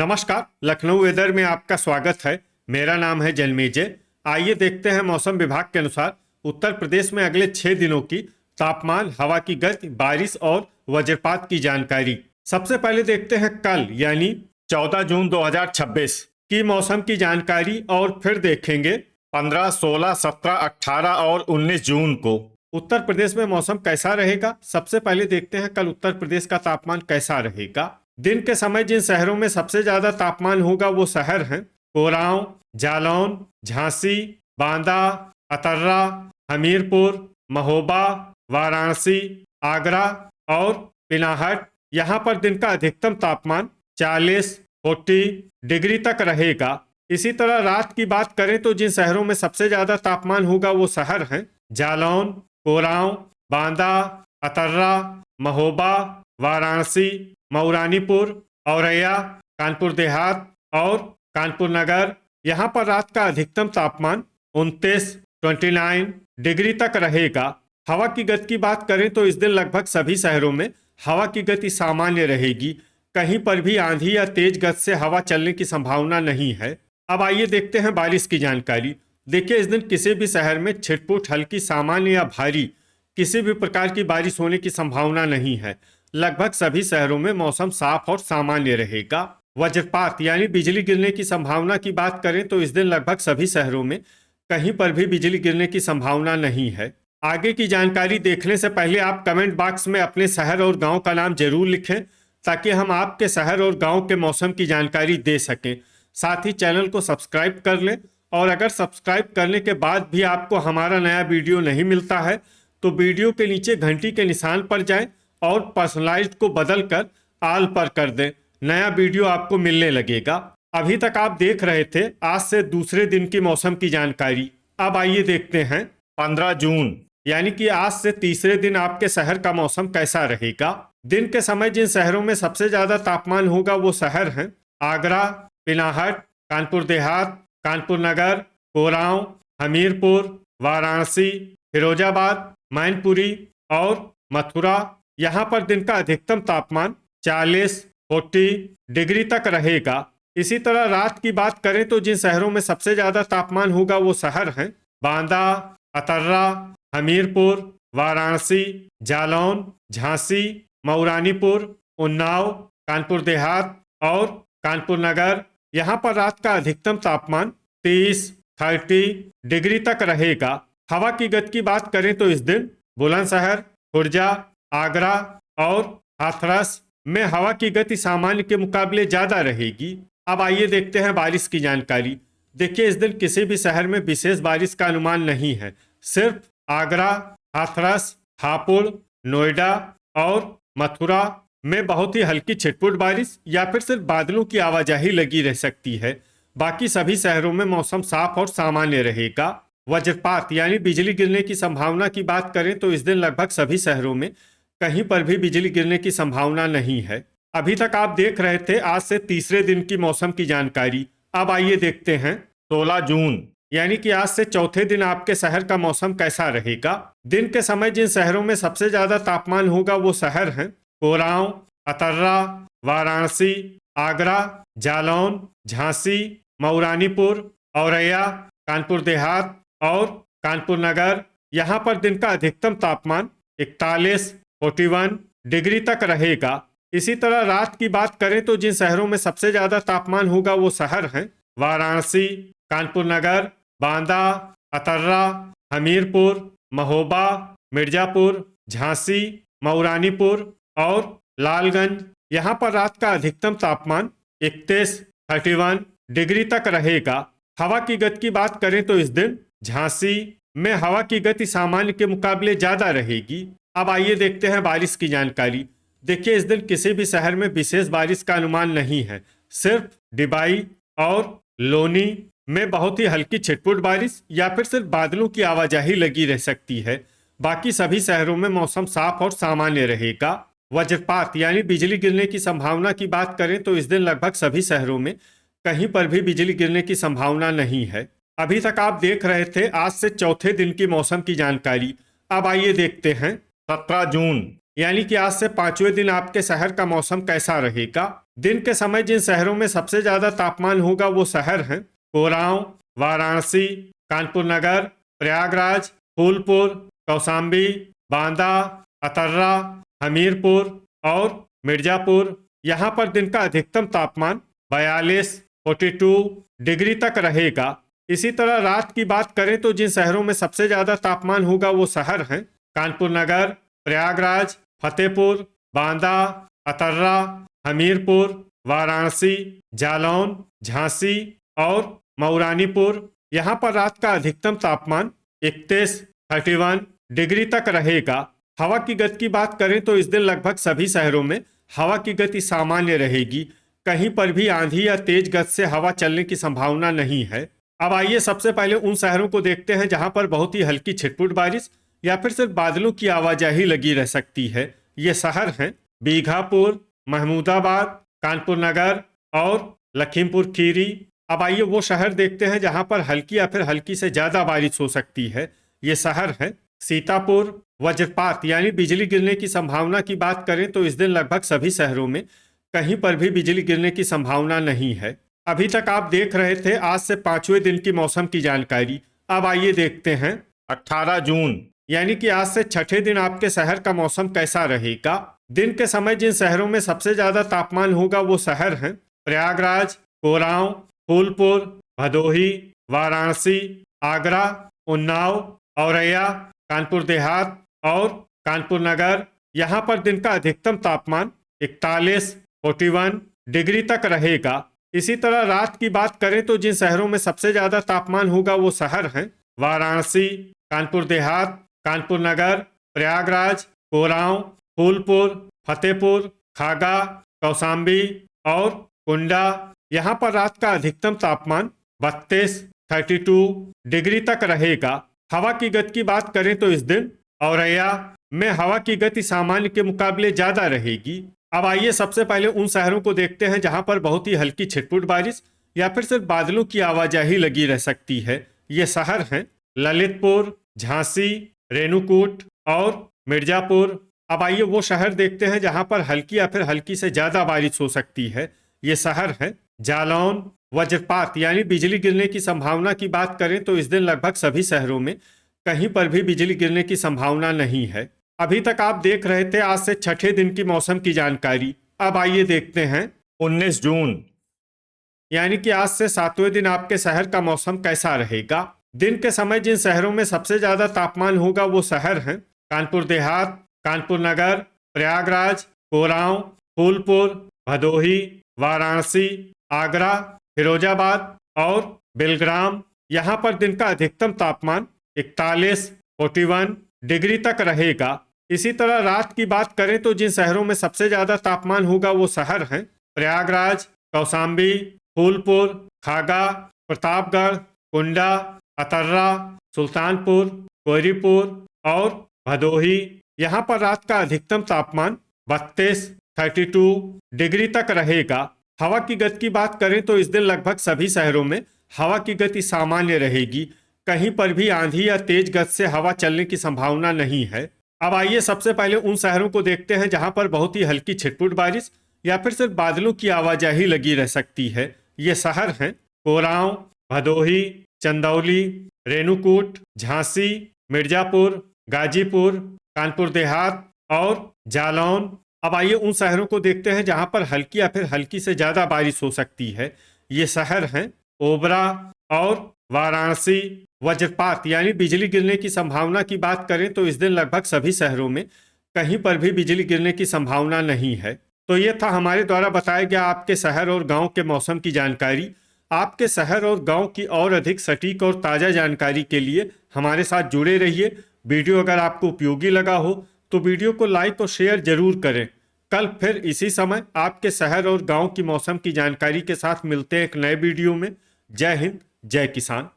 नमस्कार, लखनऊ वेदर में आपका स्वागत है। मेरा नाम है जन्मेजय। आइए देखते हैं मौसम विभाग के अनुसार उत्तर प्रदेश में अगले 6 दिनों की तापमान, हवा की गति, बारिश और वज्रपात की जानकारी। सबसे पहले देखते हैं कल यानी 14 जून 2026 की मौसम की जानकारी और फिर देखेंगे 15, 16, 17, 18 और 19 जून को उत्तर प्रदेश में मौसम कैसा रहेगा। सबसे पहले देखते हैं कल उत्तर प्रदेश का तापमान कैसा रहेगा। दिन के समय जिन शहरों में सबसे ज्यादा तापमान होगा वो शहर हैं कोरांव, जालौन, झांसी, बांदा, अतर्रा, हमीरपुर, महोबा, वाराणसी, आगरा और पिनाहट। यहाँ पर दिन का अधिकतम तापमान 40 डिग्री तक रहेगा। इसी तरह रात की बात करें तो जिन शहरों में सबसे ज्यादा तापमान होगा वो शहर हैं जालौन, कोरांव, बांदा, अतर्रा, महोबा, वाराणसी, मऊरानीपुर, औरैया, कानपुर देहात और कानपुर नगर। यहाँ पर रात का अधिकतम तापमान 29 डिग्री तक रहेगा। हवा की गति की बात करें तो इस दिन लगभग सभी शहरों में हवा की गति सामान्य रहेगी। कहीं पर भी आंधी या तेज गति से हवा चलने की संभावना नहीं है। अब आइए देखते हैं बारिश की जानकारी। देखिए, इस दिन किसी भी शहर में छिटपुट, हल्की, सामान्य या भारी किसी भी प्रकार की बारिश होने की संभावना नहीं है। लगभग सभी शहरों में मौसम साफ और सामान्य रहेगा। वज्रपात यानी बिजली गिरने की संभावना की बात करें तो इस दिन लगभग सभी शहरों में कहीं पर भी बिजली गिरने की संभावना नहीं है। आगे की जानकारी देखने से पहले आप कमेंट बॉक्स में अपने शहर और गांव का नाम जरूर लिखें ताकि हम आपके शहर और गांव के मौसम की जानकारी दे सकें। साथ ही चैनल को सब्सक्राइब कर लें और अगर सब्सक्राइब करने के बाद भी आपको हमारा नया वीडियो नहीं मिलता है तो वीडियो के नीचे घंटी के निशान पर जाएं और पर्सनलाइज्ड को बदलकर आल पर कर दें। नया वीडियो आपको मिलने लगेगा। अभी तक आप देख रहे थे आज से दूसरे दिन की मौसम की जानकारी। अब आइए देखते हैं 15 जून यानी कि आज से तीसरे दिन आपके शहर का मौसम कैसा रहेगा। दिन के समय जिन शहरों में सबसे ज्यादा तापमान होगा वो शहर हैं आगरा, पिनाहट, कानपुर देहात, कानपुर नगर, कोरांव, हमीरपुर, वाराणसी, फिरोजाबाद, मैनपुरी और मथुरा। यहाँ पर दिन का अधिकतम तापमान 40 डिग्री तक रहेगा। इसी तरह रात की बात करें तो जिन शहरों में सबसे ज्यादा तापमान होगा वो शहर हैं बांदा, अतर्रा, हमीरपुर, वाराणसी, जालौन, झांसी, मऊरानीपुर, उन्नाव, कानपुर देहात और कानपुर नगर। यहाँ पर रात का अधिकतम तापमान 30 डिग्री तक रहेगा। हवा की गति की बात करें तो इस दिन बुलंदशहर, खुर्जा, आगरा और हाथरस में हवा की गति सामान्य के मुकाबले ज्यादा रहेगी। अब आइए देखते हैं बारिश की जानकारी। देखिए, इस दिन किसी भी शहर में विशेष बारिश का अनुमान नहीं है। सिर्फ आगरा, हाथरस, हापुड़, नोएडा और मथुरा में बहुत ही हल्की छिटपुट बारिश या फिर सिर्फ बादलों की आवाजाही लगी रह सकती है। बाकी सभी शहरों में मौसम साफ और सामान्य रहेगा। वज्रपात यानी बिजली गिरने की संभावना की बात करें तो इस दिन लगभग सभी शहरों में कहीं पर भी बिजली गिरने की संभावना नहीं है। अभी तक आप देख रहे थे आज से तीसरे दिन की मौसम की जानकारी। अब आइए देखते हैं 16 जून यानी कि आज से चौथे दिन आपके शहर का मौसम कैसा रहेगा। दिन के समय जिन शहरों में सबसे ज्यादा तापमान होगा वो शहर हैं कोरांव, अतर्रा, वाराणसी, आगरा, जालौन, झांसी, मऊरानीपुर, औरैया, कानपुर देहात और कानपुर नगर। यहाँ पर दिन का अधिकतम तापमान 41 डिग्री तक रहेगा। इसी तरह रात की बात करें तो जिन शहरों में सबसे ज्यादा तापमान होगा वो शहर हैं वाराणसी, कानपुर नगर, बांदा, अतर्रा, हमीरपुर, महोबा, मिर्जापुर, झांसी, मऊरानीपुर और लालगंज। यहाँ पर रात का अधिकतम तापमान 31 डिग्री तक रहेगा। हवा की गति की बात करें तो इस दिन झांसी में हवा की गति सामान्य के मुकाबले ज्यादा रहेगी। अब आइए देखते हैं बारिश की जानकारी। देखिए, इस दिन किसी भी शहर में विशेष बारिश का अनुमान नहीं है। सिर्फ डिबाई और लोनी में बहुत ही हल्की छिटपुट बारिश या फिर सिर्फ बादलों की आवाजाही लगी रह सकती है। बाकी सभी शहरों में मौसम साफ और सामान्य रहेगा। वज्रपात यानी बिजली गिरने की संभावना की बात करें तो इस दिन लगभग सभी शहरों में कहीं पर भी बिजली गिरने की संभावना नहीं है। अभी तक आप देख रहे थे आज से चौथे दिन की मौसम की जानकारी। अब आइए देखते हैं 17 जून यानी कि आज से 5वें दिन आपके शहर का मौसम कैसा रहेगा। दिन के समय जिन शहरों में सबसे ज्यादा तापमान होगा वो शहर हैं कोरांव, वाराणसी, कानपुर नगर, प्रयागराज, फूलपुर, कौशाम्बी, बांदा, अतर्रा, हमीरपुर और मिर्जापुर। यहाँ पर दिन का अधिकतम तापमान 42 डिग्री तक रहेगा। इसी तरह रात की बात करें तो जिन शहरों में सबसे ज्यादा तापमान होगा वो शहर हैं कानपुर नगर, प्रयागराज, फतेहपुर, बांदा, अतर्रा, हमीरपुर, वाराणसी, जालौन, झांसी और मऊरानीपुर। यहाँ पर रात का अधिकतम तापमान 31 डिग्री तक रहेगा। हवा की गति की बात करें तो इस दिन लगभग सभी शहरों में हवा की गति सामान्य रहेगी। कहीं पर भी आंधी या तेज गति से हवा चलने की संभावना नहीं है। अब आइए सबसे पहले उन शहरों को देखते हैं जहां पर बहुत ही हल्की छिटपुट बारिश या फिर सिर्फ बादलों की आवाजाही लगी रह सकती है। ये शहर हैं बीघापुर, महमूदाबाद, कानपुर नगर और लखीमपुर खीरी। अब आइए वो शहर देखते हैं जहां पर हल्की या फिर हल्की से ज्यादा बारिश हो सकती है। ये शहर है सीतापुर। वज्रपात यानी बिजली गिरने की संभावना की बात करें तो इस दिन लगभग सभी शहरों में कहीं पर भी बिजली गिरने की संभावना नहीं है। अभी तक आप देख रहे थे आज से 5वें दिन की मौसम की जानकारी। अब आइए देखते हैं 18 जून यानी कि आज से छठे दिन आपके शहर का मौसम कैसा रहेगा। दिन के समय जिन शहरों में सबसे ज्यादा तापमान होगा वो शहर हैं प्रयागराज, कोरांव, फूलपुर, भदोही, वाराणसी, आगरा, उन्नाव, औरैया, कानपुर देहात और कानपुर नगर। यहाँ पर दिन का अधिकतम तापमान 41 डिग्री तक रहेगा। इसी तरह रात की बात करें तो जिन शहरों में सबसे ज्यादा तापमान होगा वो शहर हैं वाराणसी, कानपुर देहात, कानपुर नगर, प्रयागराज, कोरांव, फूलपुर, फतेहपुर, खागा, कौशाम्बी और कुंडा। यहाँ पर रात का अधिकतम तापमान 32 डिग्री तक रहेगा। हवा की गति की बात करें तो इस दिन औरैया में हवा की गति सामान्य के मुकाबले ज्यादा रहेगी। अब आइए सबसे पहले उन शहरों को देखते हैं जहां पर बहुत ही हल्की छिटपुट बारिश या फिर सिर्फ बादलों की आवाजाही लगी रह सकती है। ये शहर हैं ललितपुर, झांसी, रेणुकूट और मिर्जापुर। अब आइए वो शहर देखते हैं जहां पर हल्की या फिर हल्की से ज्यादा बारिश हो सकती है। ये शहर है जालौन। वज्रपात यानी बिजली गिरने की संभावना की बात करें तो इस दिन लगभग सभी शहरों में कहीं पर भी बिजली गिरने की संभावना नहीं है। अभी तक आप देख रहे थे आज से छठे दिन की मौसम की जानकारी। अब आइए देखते हैं 19 जून यानी कि आज से 7वें दिन आपके शहर का मौसम कैसा रहेगा। दिन के समय जिन शहरों में सबसे ज्यादा तापमान होगा वो शहर हैं कानपुर देहात, कानपुर नगर, प्रयागराज, कोरांव, फूलपुर, भदोही, वाराणसी, आगरा, फिरोजाबाद और बेलग्राम। यहाँ पर दिन का अधिकतम तापमान 41 डिग्री तक रहेगा। इसी तरह रात की बात करें तो जिन शहरों में सबसे ज्यादा तापमान होगा वो शहर हैं प्रयागराज, कौशाम्बी, फूलपुर, खागा, प्रतापगढ़, कुंडा, अतर्रा, सुल्तानपुर, कोयरीपुर और भदोही। यहाँ पर रात का अधिकतम तापमान 32 डिग्री तक रहेगा। हवा की गति की बात करें तो इस दिन लगभग सभी शहरों में हवा की गति सामान्य रहेगी। कहीं पर भी आंधी या तेज गति से हवा चलने की संभावना नहीं है। अब आइए सबसे पहले उन शहरों को देखते हैं जहां पर बहुत ही हल्की छिटपुट बारिश या फिर सिर्फ बादलों की आवाजाही लगी रह सकती है। ये शहर हैं कोरांव, भदोही, चंदौली, रेणुकूट, झांसी, मिर्जापुर, गाजीपुर, कानपुर देहात और जालौन। अब आइए उन शहरों को देखते हैं जहां पर हल्की या फिर हल्की से ज्यादा बारिश हो सकती है। ये शहर हैं ओबरा और वाराणसी। वज्रपात यानी बिजली गिरने की संभावना की बात करें तो इस दिन लगभग सभी शहरों में कहीं पर भी बिजली गिरने की संभावना नहीं है। तो ये था हमारे द्वारा बताया गया आपके शहर और गांव के मौसम की जानकारी। आपके शहर और गांव की और अधिक सटीक और ताज़ा जानकारी के लिए हमारे साथ जुड़े रहिए। वीडियो अगर आपको उपयोगी लगा हो तो वीडियो को लाइक और शेयर जरूर करें। कल फिर इसी समय आपके शहर और गांव की मौसम की जानकारी के साथ मिलते हैं एक नए वीडियो में। जय हिंद, जय किसान।